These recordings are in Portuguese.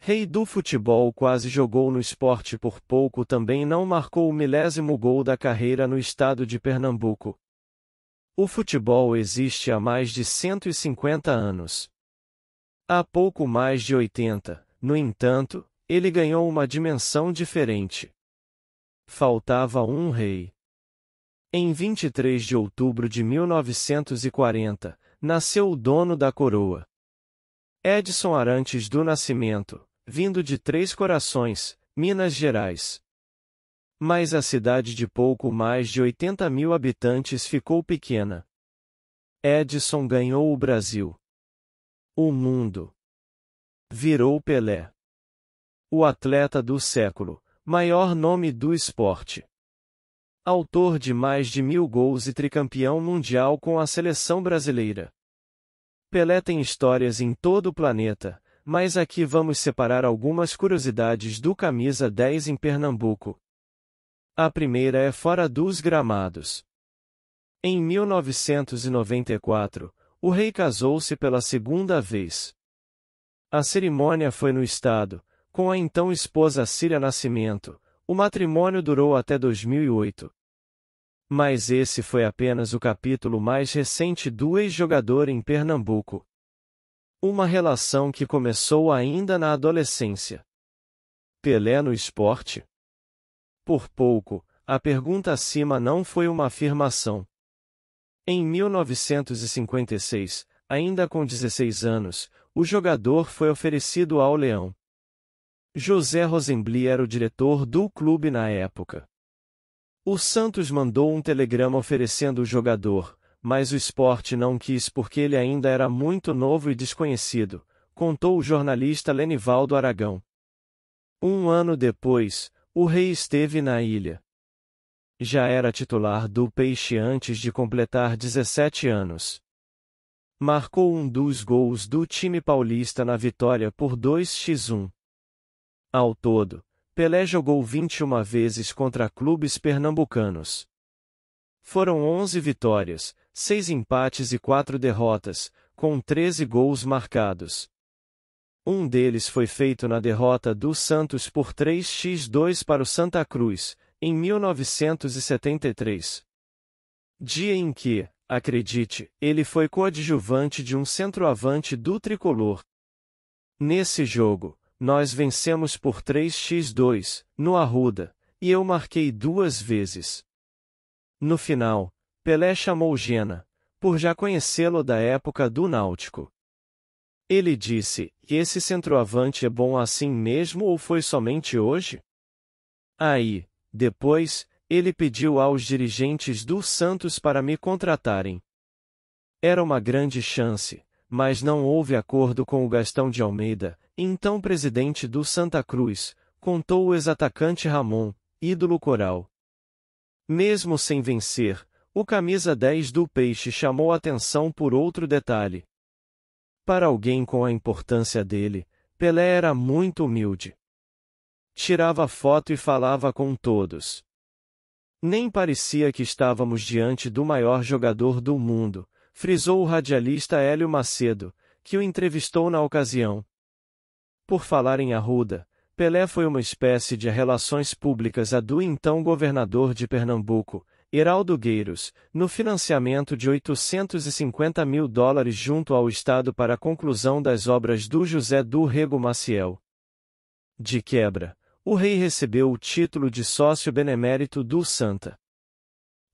Rei do futebol, quase jogou no esporte por pouco, também não marcou o 1000º gol da carreira no estado de Pernambuco. O futebol existe há mais de 150 anos. Há pouco mais de 80, no entanto, ele ganhou uma dimensão diferente. Faltava um rei. Em 23 de outubro de 1940, nasceu o dono da coroa. Edson Arantes do Nascimento, vindo de Três Corações, Minas Gerais. Mas a cidade de pouco mais de 80.000 habitantes ficou pequena. Edson ganhou o Brasil. O mundo. Virou Pelé. O atleta do século, maior nome do esporte. Autor de mais de 1000 gols e tricampeão mundial com a seleção brasileira. Pelé tem histórias em todo o planeta, mas aqui vamos separar algumas curiosidades do camisa 10 em Pernambuco. A primeira é fora dos gramados. Em 1994, o rei casou-se pela segunda vez. A cerimônia foi no estado, com a então esposa Círia Nascimento. O matrimônio durou até 2008. Mas esse foi apenas o capítulo mais recente do ex-jogador em Pernambuco. Uma relação que começou ainda na adolescência. Pelé no esporte? Por pouco, a pergunta acima não foi uma afirmação. Em 1956, ainda com 16 anos, o jogador foi oferecido ao Leão. José Rosenbli era o diretor do clube na época. O Santos mandou um telegrama oferecendo o jogador, mas o Sport não quis porque ele ainda era muito novo e desconhecido, contou o jornalista Lenivaldo Aragão. Um ano depois, o rei esteve na ilha. Já era titular do Peixe antes de completar 17 anos. Marcou um dos gols do time paulista na vitória por 2-1. Ao todo, Pelé jogou 21 vezes contra clubes pernambucanos. Foram 11 vitórias, 6 empates e 4 derrotas, com 13 gols marcados. Um deles foi feito na derrota do Santos por 3-2 para o Santa Cruz, em 1973. Dia em que, acredite, ele foi coadjuvante de um centroavante do tricolor. Nesse jogo, nós vencemos por 3-2, no Arruda, e eu marquei 2 vezes. No final, Pelé chamou Gena, por já conhecê-lo da época do Náutico. Ele disse: "Esse centroavante é bom assim mesmo ou foi somente hoje?" Aí, depois, ele pediu aos dirigentes do Santos para me contratarem. Era uma grande chance, mas não houve acordo com o Gastão de Almeida, então presidente do Santa Cruz, contou o ex-atacante Ramon, ídolo coral. Mesmo sem vencer, o camisa 10 do Peixe chamou atenção por outro detalhe. Para alguém com a importância dele, Pelé era muito humilde. Tirava foto e falava com todos. Nem parecia que estávamos diante do maior jogador do mundo, frisou o radialista Hélio Macedo, que o entrevistou na ocasião. Por falar em Arruda, Pelé foi uma espécie de relações públicas do então governador de Pernambuco, Heraldo Gueiros, no financiamento de $850 mil junto ao Estado para a conclusão das obras do José do Rego Maciel. De quebra, o rei recebeu o título de sócio benemérito do Santa.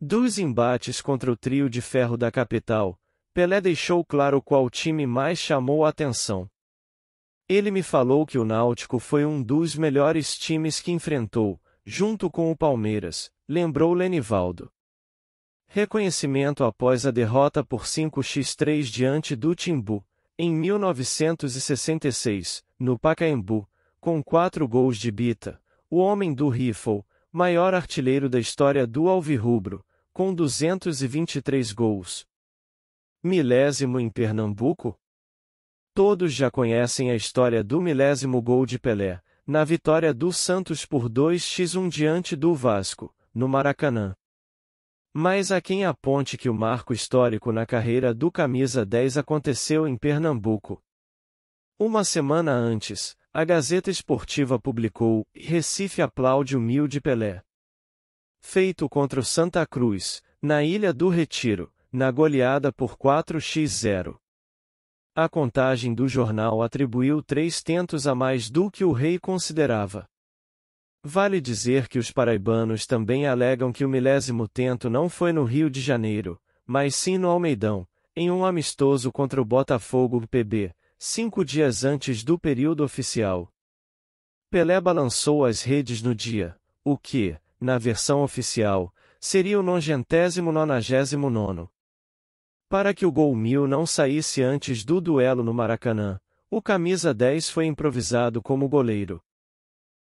Dos embates contra o trio de ferro da capital, Pelé deixou claro qual time mais chamou a atenção. Ele me falou que o Náutico foi um dos melhores times que enfrentou, junto com o Palmeiras, lembrou Lenivaldo. Reconhecimento após a derrota por 5-3 diante do Timbu, em 1966, no Pacaembu, com 4 gols de Bita, o homem do rifle, maior artilheiro da história do Alvirrubro, com 223 gols. 1000º em Pernambuco? Todos já conhecem a história do 1000º gol de Pelé, na vitória do Santos por 2-1 diante do Vasco, no Maracanã. Mas há quem aponte que o marco histórico na carreira do camisa 10 aconteceu em Pernambuco. Uma semana antes, a Gazeta Esportiva publicou: Recife aplaude humilde Pelé. Feito contra o Santa Cruz, na Ilha do Retiro, na goleada por 4-0. A contagem do jornal atribuiu 3 tentos a mais do que o rei considerava. Vale dizer que os paraibanos também alegam que o 10º tento não foi no Rio de Janeiro, mas sim no Almeidão, em um amistoso contra o Botafogo PB, 5 dias antes do período oficial. Pelé balançou as redes no dia, o que, na versão oficial, seria o 99º. Para que o gol 1000 não saísse antes do duelo no Maracanã, o camisa 10 foi improvisado como goleiro.